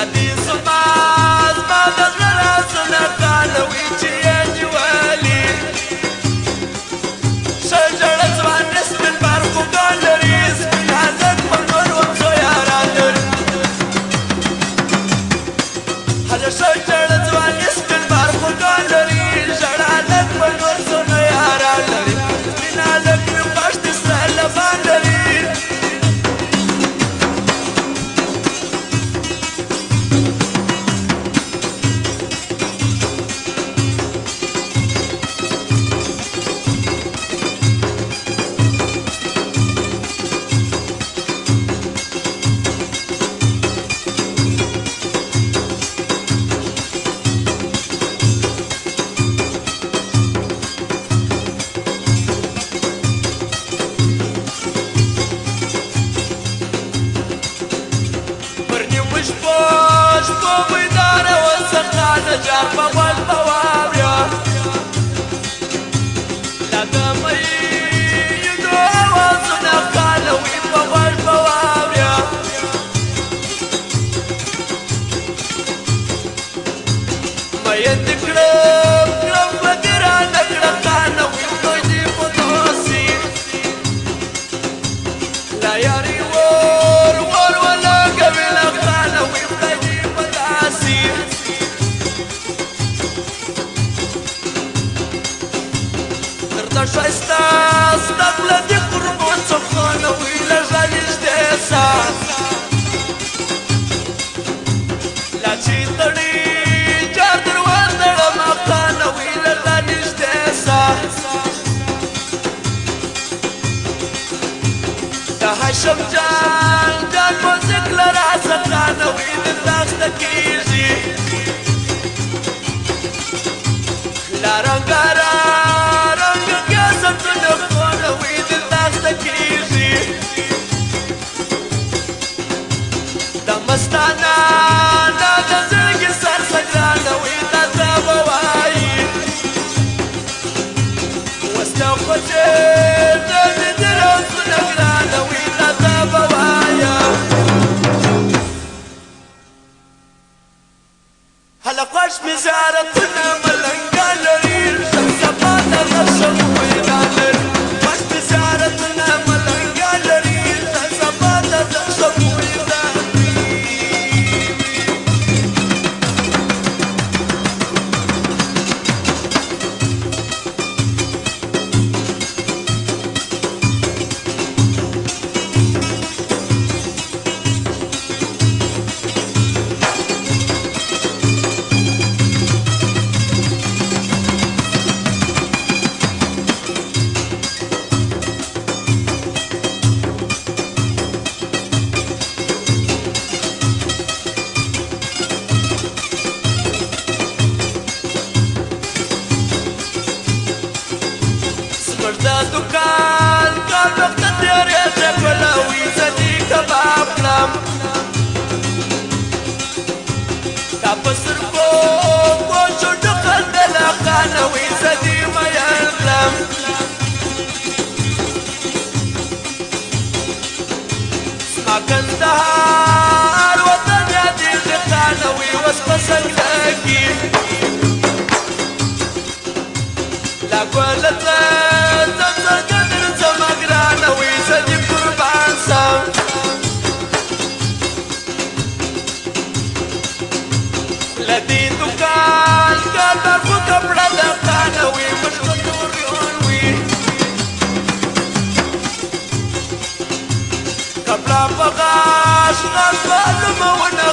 دي زما زما د زړه رازونه خانوي چې یې نیولي ښه ژړه ځوان یې سپین بارخوګان لري سپین هلک په نور ومزو یاران لري هله ښه ژړه ځوان یې سپین بارخوګان لري ژړ هلک په نور زونه یاران لري سپین هلک مې خوښ د سره لبان لري شپو بیداره وسخه د جار په غوږ به واوریا لا د میینو اوازونه خالوي په غوږ به واوریا مین دې کړم کړم په ګرانه کړه خانوي دوی دې په دوسي لا یاري ښایسته ستا خوله دې قربان څه خانوي لږه نږدې سه لا چې تړي جار در وتړمه خانوي لږه نږدې سه د هاشم جان جان موزیک له راسه خانوي درته اخته کېږي لا رنګاره مستانه دا د زړګي سر سګرانه وي دا ته به وایي وسله خوځې د مې د رازونه ګرانه وي دا ته به وایه هله خوښ مې زیارتونه ملنګان لري شمسفا د رشم ویدان لري خوښ مې زیارتونه ملنګان لري شمسفا د رشم ویدان د دوکان کال وخت تېرېږي ګلوي زه دې کباب کړم دا په سترګو کوچو ډکل دله خانوي زه دې مین کړم زما کندهار وطن یادېږي خانوي اوس په سنګله کې لا ګوله لدي دکان کار خو کپړه د خانوي مشکو نور وي کپړه په غاښ غاښ معلومونه